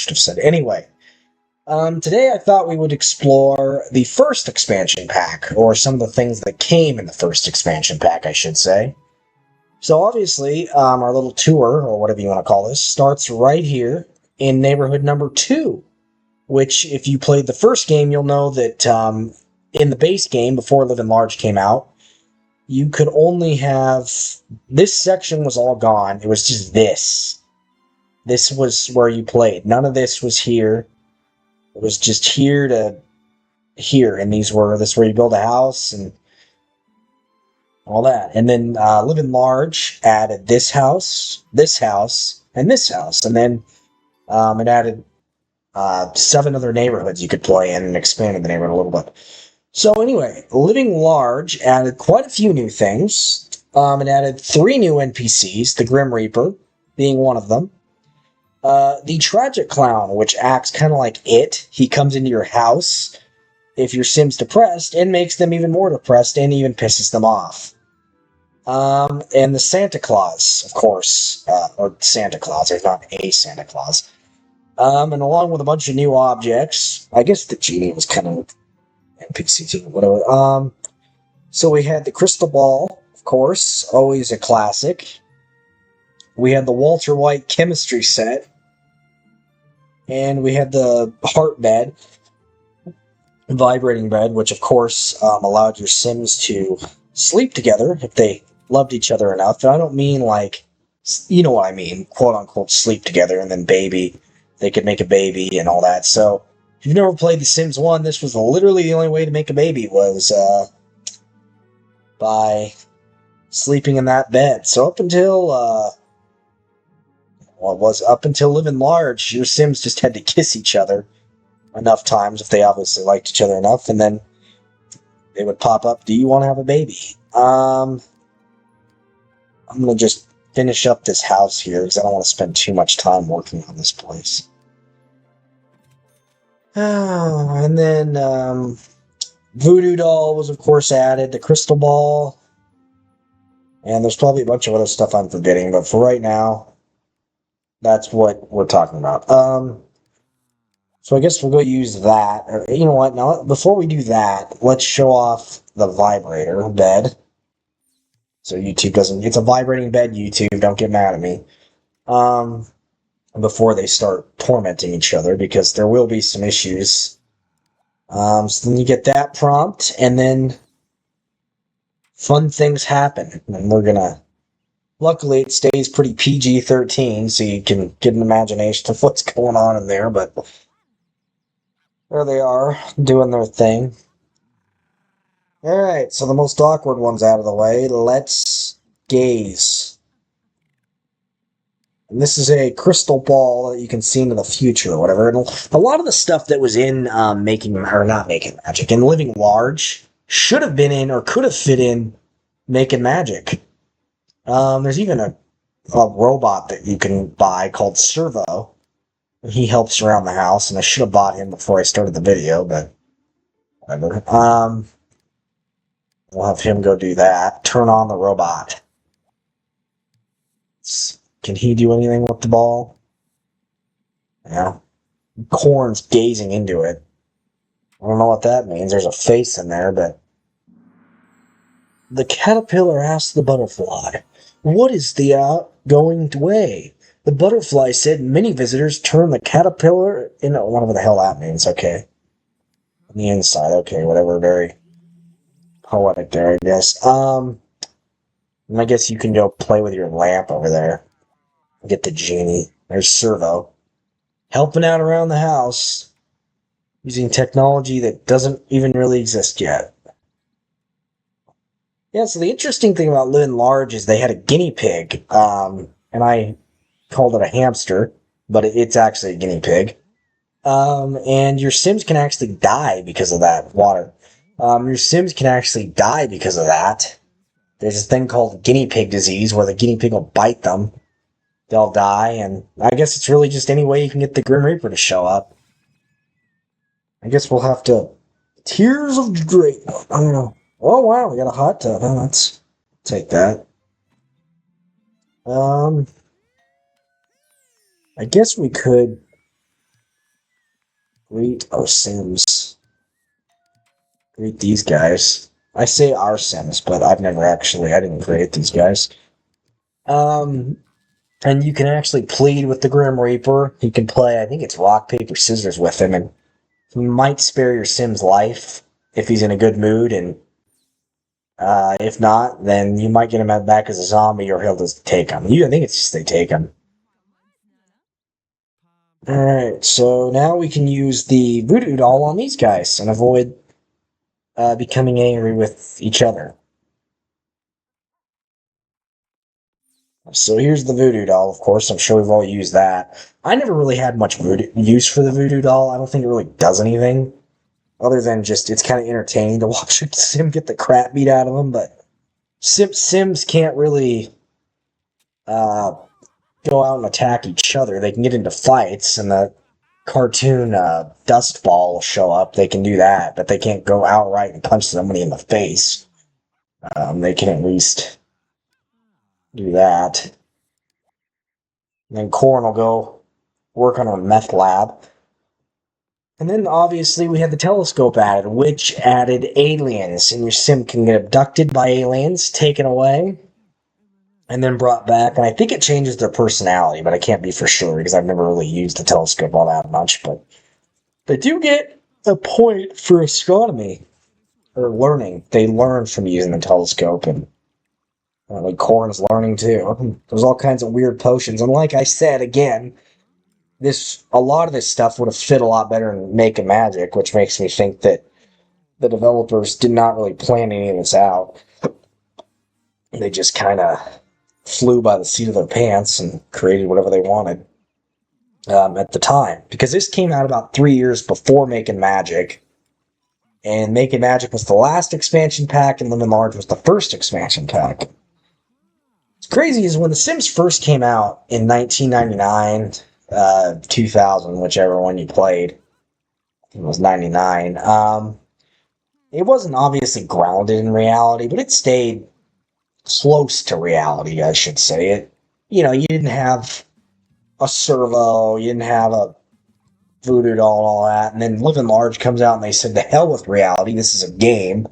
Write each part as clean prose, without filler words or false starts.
should have said. Anyway, today I thought we would explore the first expansion pack, or some of the things that came in the first expansion pack, I should say. So obviously, our little tour, or whatever you want to call this, starts right here in neighborhood number 2, which, if you played the first game, you'll know that in the base game, before Live and Large came out, you could only have... This section was all gone. It was just this. This was where you played. None of this was here. It was just here to here, and this is where you build a house and all that. And then Live and Large added this house, and this house, and then it added 7 other neighborhoods you could play in and expanded the neighborhood a little bit. So anyway, Living Large added quite a few new things. It added 3 new NPCs, the Grim Reaper being one of them. The Tragic Clown, which acts kind of like it. He comes into your house if your Sim's depressed and makes them even more depressed and even pisses them off. And the Santa Claus, of course, or Santa Claus, there's not a Santa Claus. And along with a bunch of new objects, I guess the genie was kind of NPC too, whatever. So we had the Crystal Ball, of course, always a classic. We had the Walter White chemistry set. And we had the heart bed, vibrating bed, which of course allowed your Sims to sleep together if they loved each other enough. And I don't mean like, you know what I mean, quote unquote, sleep together and then they could make a baby and all that. So if you've never played The Sims 1, this was literally the only way to make a baby was by sleeping in that bed. So up until Live and Large, your Sims just had to kiss each other enough times if they obviously liked each other enough, and then they would pop up, do you want to have a baby? I'm going to just finish up this house here because I don't want to spend too much time working on this place. And then Voodoo Doll was of course added, the Crystal Ball, and there's probably a bunch of other stuff I'm forgetting, but for right now, that's what we're talking about. So I guess we'll go use that. Or, you know what? Now, before we do that, let's show off the vibrator bed. So YouTube doesn't... It's a vibrating bed, YouTube. Don't get mad at me. Before they start tormenting each other, because there will be some issues. So then you get that prompt, and then fun things happen. And we're gonna... Luckily, it stays pretty PG-13, so you can get an imagination of what's going on in there, but there they are, doing their thing. Alright, so the most awkward one's out of the way. Let's gaze. And this is a crystal ball that you can see into the future or whatever. And a lot of the stuff that was in not Making Magic, in Living Large, should have been in, or could have fit in, Making Magic. There's even a robot that you can buy called Servo. He helps around the house, and I should have bought him before I started the video, but whatever. We'll have him go do that. Turn on the robot. Can he do anything with the ball? Yeah. Corn's gazing into it. I don't know what that means. There's a face in there, but... The caterpillar asked the butterfly, "What is the outgoing way?" The butterfly said, "Many visitors turn the caterpillar in..." Whatever the hell that means, okay. On the inside, okay, whatever, very poetic there, I guess. And I guess you can go play with your lamp over there. Get the genie. There's Servo. Helping out around the house. Using technology that doesn't even really exist yet. Yeah, so the interesting thing about Live and Large is they had a guinea pig, and I called it a hamster, but it's actually a guinea pig. And your Sims can actually die because of that. Water. Your Sims can actually die because of that. There's this thing called guinea pig disease where the guinea pig will bite them. They'll die, and I guess it's really just any way you can get the Grim Reaper to show up. I guess we'll have to... Tears of Drake. I don't know. Oh, wow, we got a hot tub. Oh, let's take that. I guess we could Greet our Sims. Greet these guys. I say our Sims, but I didn't create these guys. Um, and you can actually plead with the Grim Reaper. You can play, I think it's rock, paper, scissors with him, and he might spare your Sim's life if he's in a good mood, and if not, then you might get him back as a zombie, or he'll just take him. I think it's just they take him. Alright, so now we can use the voodoo doll on these guys and avoid becoming angry with each other. So here's the voodoo doll, of course. I'm sure we've all used that. I never really had much use for the voodoo doll. I don't think it really does anything other than just it's kind of entertaining to watch Sim get the crap beat out of him. But Sims can't really uh, go out and attack each other. They can get into fights, and the cartoon dust ball will show up. They can do that, but they can't go outright and punch somebody in the face. They can at least do that. And then Corn will go work on a meth lab. And then obviously we had the telescope added, which added aliens. And your sim can get abducted by aliens, taken away, and then brought back. And I think it changes their personality, but I can't be for sure because I've never really used the telescope all that much. But they do get a point for astronomy or learning. They learn from using the telescope, and like Corn's learning too. There's all kinds of weird potions. And like I said again, a lot of this stuff would have fit a lot better in Making Magic, which makes me think that the developers did not really plan any of this out. They just kind of flew by the seat of their pants and created whatever they wanted at the time. Because this came out about 3 years before Making Magic, and Making Magic was the last expansion pack, and Live and Large was the first expansion pack. What's crazy is when The Sims first came out in 1999, 2000, whichever one you played, I think it was 99. It wasn't obviously grounded in reality, but it stayed close to reality, I should say. You didn't have a servo, you didn't have a voodoo doll and all that, and then Live and Large comes out and they said, "The hell with reality, this is a game.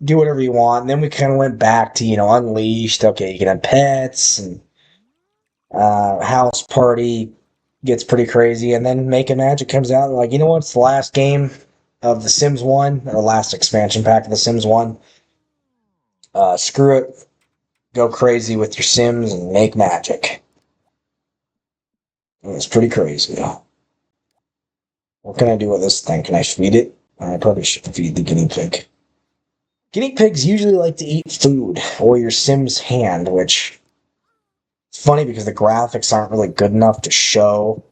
Do whatever you want." And then we kind of went back to, Unleashed. Okay, you can have pets, and House Party gets pretty crazy, and then Making Magic comes out and like, you know what? It's the last game of The Sims 1, or last expansion pack of The Sims 1. Screw it. Go crazy with your Sims and make magic. It was pretty crazy. What can I do with this thing? Can I feed it? I probably should feed the guinea pig. Guinea pigs usually like to eat food, or your Sim's hand, which is funny because the graphics aren't really good enough to show.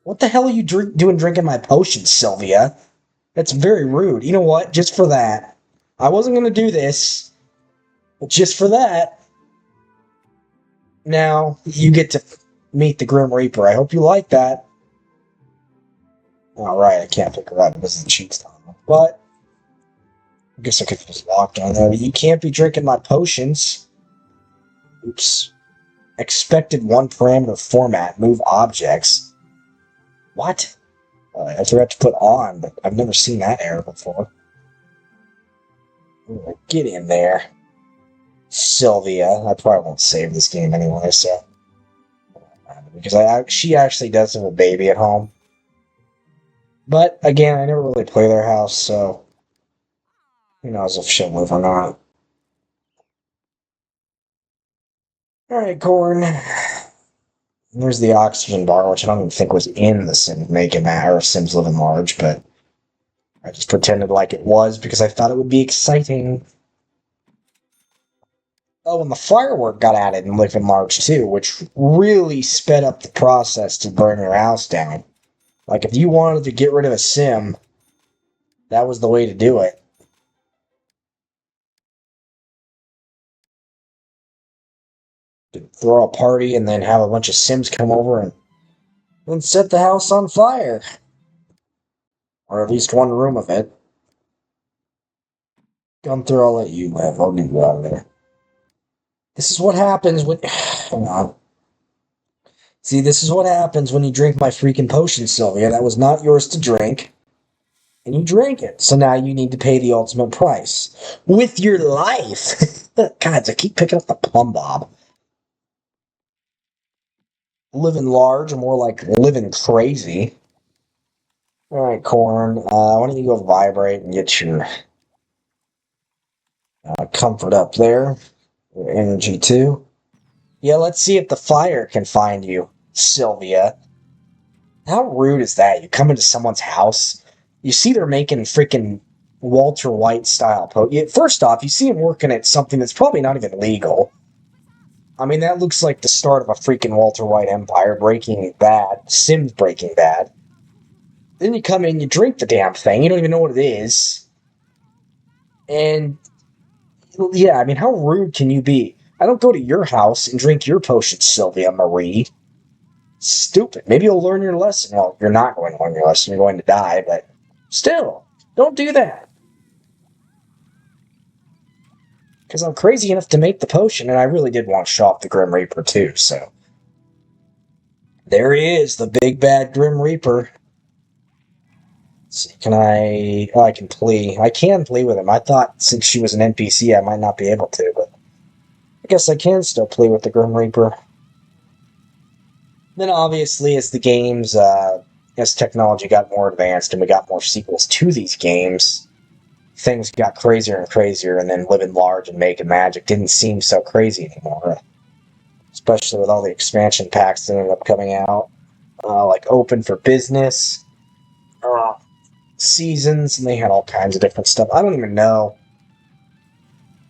What the hell are you doing drinking my potion, Sylvia? That's very rude. You know what? Just for that. I wasn't going to do this, but just for that, now you get to meet the Grim Reaper. I hope you like that. Alright, I can't pick her up because the cheeks on her. But I guess I could just walk down there. You can't be drinking my potions. Oops. Expected one parameter format. Move objects. What? I forgot to put on, but I've never seen that error before. Get in there. Sylvia. I probably won't save this game anyway, so. Because she actually does have a baby at home. But, again, I never really play their house, so who knows if she'll live or not. Alright, Corn. There's the oxygen bar, which I don't even think was in the Sims Making That, or Sims Live and Large, but I just pretended like it was because I thought it would be exciting. Oh, and the firework got added in Live and Large too, which really sped up the process to burn your house down. Like, if you wanted to get rid of a Sim, that was the way to do it. To throw a party and then have a bunch of Sims come over and then set the house on fire. Or at least one room of it. Gunther, I'll let you live. I'll get you out of there. This is what happens when... Hang on. See, this is what happens when you drink my freaking potion, Sylvia. That was not yours to drink, and you drank it. So now you need to pay the ultimate price with your life. God, I keep picking up the plumb bob. Living large, more like living crazy. All right, Corn. Why don't you go vibrate and get your comfort up there? Your energy too. Yeah, let's see if the fire can find you, Sylvia. How rude is that? You come into someone's house, you see they're making freaking Walter White style First off, you see him working at something that's probably not even legal. I mean, that looks like the start of a freaking Walter White empire, Breaking Bad, Sims Breaking Bad. Then you come in, you drink the damn thing, you don't even know what it is. And, yeah, I mean, how rude can you be? I don't go to your house and drink your potion, Sylvia Marie. Stupid. Maybe you'll learn your lesson. Well, you're not going to learn your lesson, you're going to die, but still, don't do that. Because I'm crazy enough to make the potion, and I really did want to show off the Grim Reaper too, so. There he is, the big bad Grim Reaper. Let's see, can I... Oh, I can plea. I can plea with him. I thought since she was an NPC I might not be able to, but I guess I can still plea with the Grim Reaper. Then obviously as technology got more advanced and we got more sequels to these games, things got crazier and crazier, and then living large and making magic didn't seem so crazy anymore. Especially with all the expansion packs that ended up coming out, like Open for Business, uh, Seasons, and they had all kinds of different stuff. I don't even know.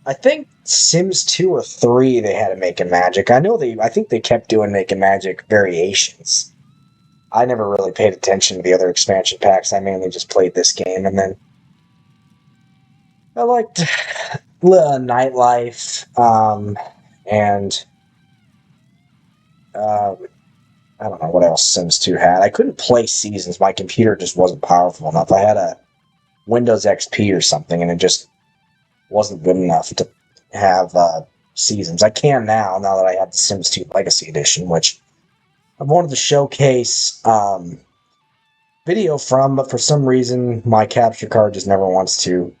I think Sims 2 or 3 they had a Making Magic. I think they kept doing Making Magic variations. I never really paid attention to the other expansion packs. I mainly just played this game, and then I liked Nightlife, and um, I don't know what else Sims 2 had. I couldn't play Seasons. My computer just wasn't powerful enough. I had a Windows XP or something, and it just wasn't good enough to have Seasons. I can now that I have the Sims 2 Legacy Edition, which I've wanted to showcase video from, but for some reason my capture card just never wants to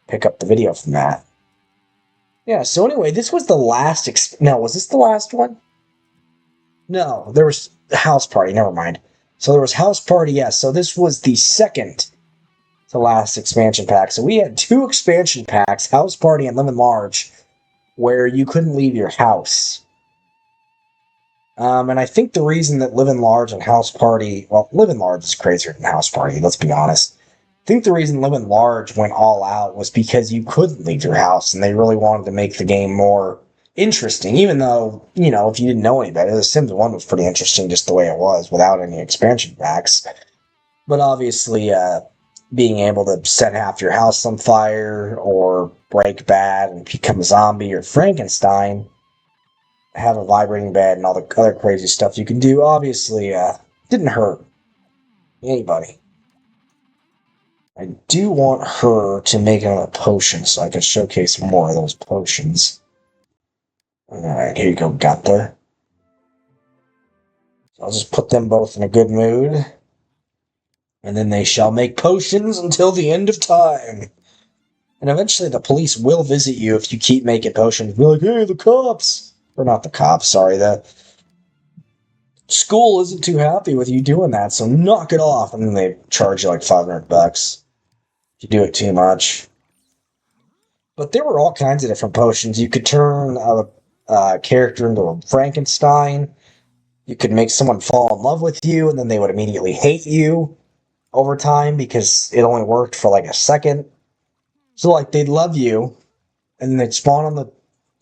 pick up the video from that. Yeah, so anyway, this was the last... No, was this the last one? No, there was House Party, never mind. So there was House Party, yes, so this was the second to last expansion pack. So we had two expansion packs, House Party and Living Large, where you couldn't leave your house. And I think the reason that Living Large and House Party... Well, Living Large is crazier than House Party, let's be honest. I think the reason Living Large went all out was because you couldn't leave your house, and they really wanted to make the game more interesting, even though, if you didn't know any better, The Sims 1 was pretty interesting just the way it was, without any expansion packs. But obviously, being able to set half your house on fire, or break bad and become a zombie, or Frankenstein, have a vibrating bed, and all the other crazy stuff you can do, obviously, didn't hurt anybody. I do want her to make another potion so I can showcase more of those potions. Alright, here you go, Gunther. I'll just put them both in a good mood. And then they shall make potions until the end of time. And eventually the police will visit you if you keep making potions. Be like, hey, the cops! Or not the cops, sorry, the school isn't too happy with you doing that, so knock it off. And then they charge you like $500 if you do it too much. But there were all kinds of different potions. You could turn a character into a Frankenstein. You could make someone fall in love with you, and then they would immediately hate you over time because it only worked for like a second. So, like, they'd love you, and then they'd spawn on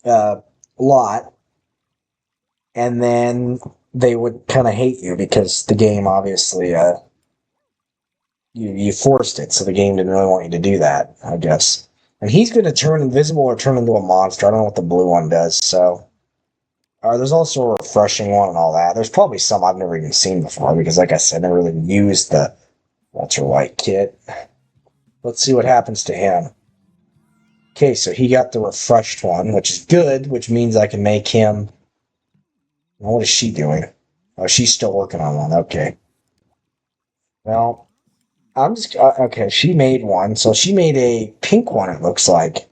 the lot, and then they would kind of hate you because the game obviously, you forced it, so the game didn't really want you to do that, I guess. And he's going to turn invisible or turn into a monster. I don't know what the blue one does, so... there's also a refreshing one and all that. There's probably some I've never even seen before, because like I said, I never really used the Walter White kit. Let's see what happens to him. Okay, so he got the refreshed one, which is good, which means I can make him... What is she doing? Oh, she's still working on one. Okay. Well, I'm just okay. She made one, so she made a pink one. It looks like.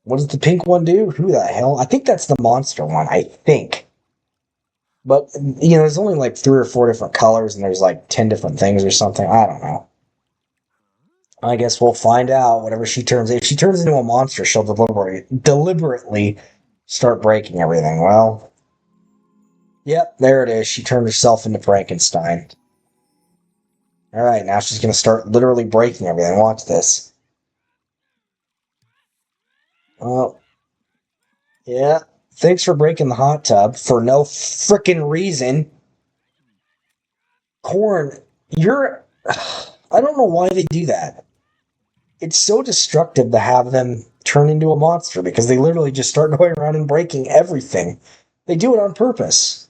What does the pink one do? Who the hell? I think that's the monster one. I think. But there's only like 3 or 4 different colors, and there's like 10 different things or something. I don't know. I guess we'll find out. Whatever she turns, if she turns into a monster, she'll deliberately start breaking everything. Well, yep, there it is. She turned herself into Frankenstein. All right, now she's gonna start literally breaking everything. Watch this. Oh, yeah. Thanks for breaking the hot tub for no frickin' reason. Corn, you're. I don't know why they do that. It's so destructive to have them turn into a monster because they literally just start going around and breaking everything. They do it on purpose.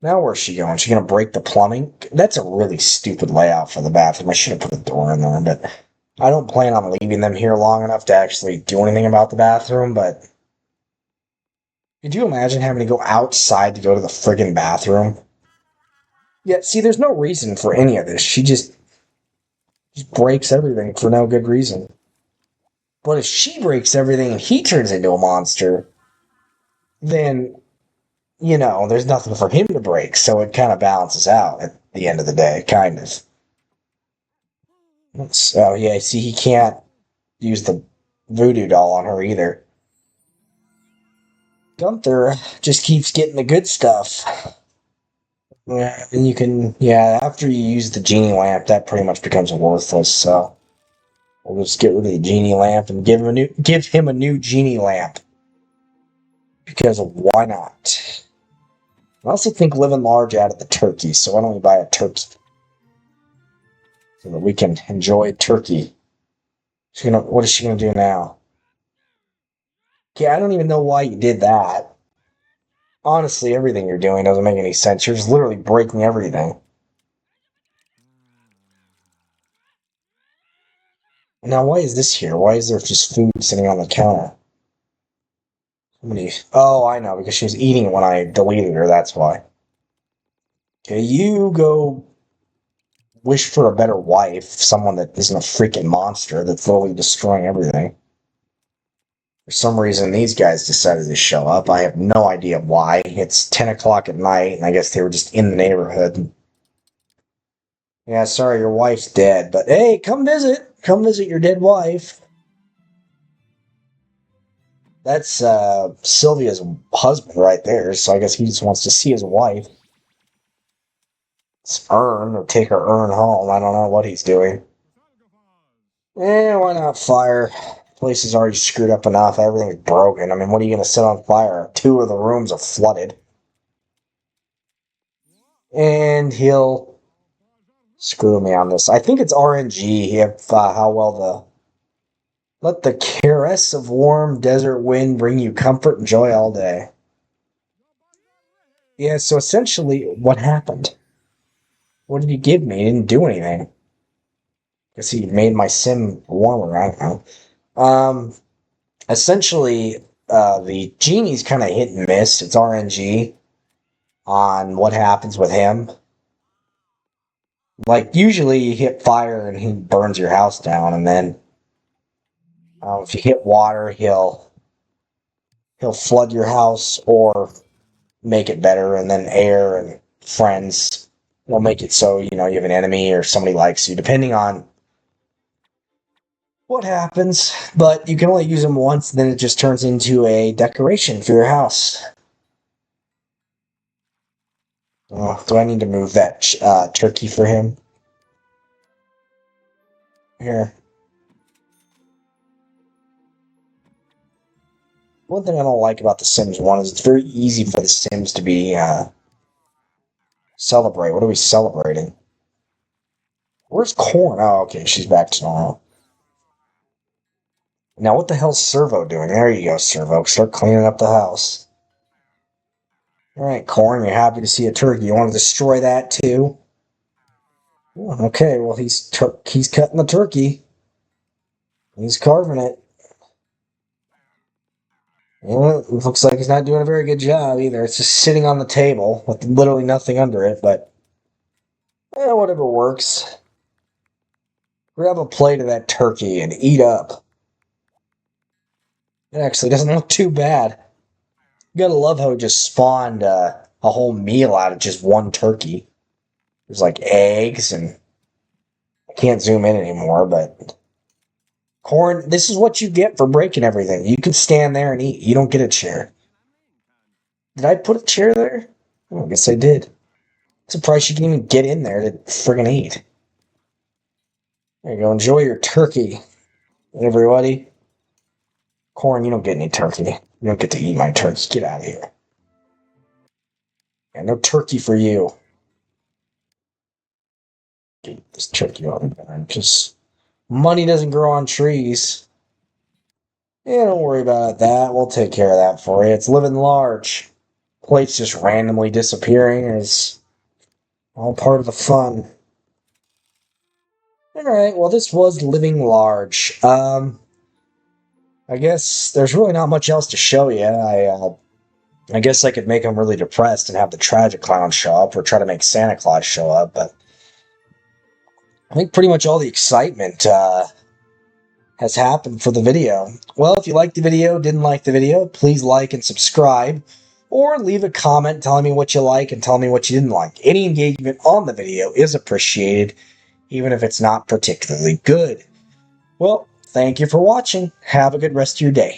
Now where's she going? She gonna break the plumbing? That's a really stupid layout for the bathroom. I should have put a door in there, but I don't plan on leaving them here long enough to actually do anything about the bathroom, but could you imagine having to go outside to go to the friggin' bathroom? Yeah, see, there's no reason for any of this. She just breaks everything for no good reason. But if she breaks everything and he turns into a monster, then, there's nothing for him to break. So it kind of balances out at the end of the day, kind of. So, yeah, see, he can't use the voodoo doll on her either. Gunther just keeps getting the good stuff. Yeah, and yeah, after you use the genie lamp, that pretty much becomes worthless, so we'll just get rid of the genie lamp and give him a new genie lamp. Because why not? I also think living large added the turkey, so why don't we buy a turkey? So that we can enjoy turkey. What is she gonna do now? Okay, I don't even know why you did that. Honestly, everything you're doing doesn't make any sense. You're just literally breaking everything. Now, why is this here? Why is there just food sitting on the counter? Oh, I know, because she was eating it when I deleted her, that's why. Okay, you go wish for a better wife, someone that isn't a freaking monster that's literally destroying everything. For some reason, these guys decided to show up. I have no idea why. It's 10 o'clock at night, and I guess they were just in the neighborhood. Yeah, sorry, your wife's dead, but hey, come visit. Come visit your dead wife. That's Sylvia's husband right there, so I guess he just wants to see his wife. It's urn, or take her urn home. I don't know what he's doing. Why not fire? Place is already screwed up enough. Everything's broken. I mean, what are you going to set on fire? 2 of the rooms are flooded. And he'll screw me on this. I think it's RNG if how well the let the caress of warm desert wind bring you comfort and joy all day. Yeah, so essentially, what happened? What did he give me? He didn't do anything. Guess he made my sim warmer. I don't know. Essentially, the genie's kind of hit and miss. It's RNG on what happens with him. Like usually, you hit fire and he burns your house down, and then if you hit water, he'll flood your house or make it better, and then air and friends will make it so you have an enemy or somebody likes you, depending on what happens. But you can only use them once, then it just turns into a decoration for your house. Oh, do I need to move that turkey for him? Here. One thing I don't like about The Sims 1 is it's very easy for The Sims to be celebrate. What are we celebrating? Where's Corn? Oh, okay, she's back to normal. Now, what the hell's Servo doing? There you go, Servo. Start cleaning up the house. All right, Corn, you're happy to see a turkey. You want to destroy that too? Okay, well, he's cutting the turkey. He's carving it. Well, it looks like he's not doing a very good job either. It's just sitting on the table with literally nothing under it, but whatever works. Grab a plate of that turkey and eat up. It actually doesn't look too bad. You gotta love how it just spawned a whole meal out of just one turkey. There's like eggs, and I can't zoom in anymore, but corn, this is what you get for breaking everything. You can stand there and eat. You don't get a chair. Did I put a chair there? Oh, I guess I did. Surprised you can even get in there to friggin' eat. There you go. Enjoy your turkey, everybody. Corn, you don't get any turkey. You don't get to eat my turkey. Get out of here. Yeah, no turkey for you. Get this turkey on there. Just money doesn't grow on trees. Yeah, don't worry about that. We'll take care of that for you. It's living large. Plates just randomly disappearing is all part of the fun. Alright, well, this was living large. I guess there's really not much else to show you. I guess I could make him really depressed and have the tragic clown show up, or try to make Santa Claus show up, but I think pretty much all the excitement has happened for the video. Well, if you liked the video, didn't like the video, please like and subscribe, or leave a comment telling me what you like and telling me what you didn't like. Any engagement on the video is appreciated, even if it's not particularly good. Well, thank you for watching. Have a good rest of your day.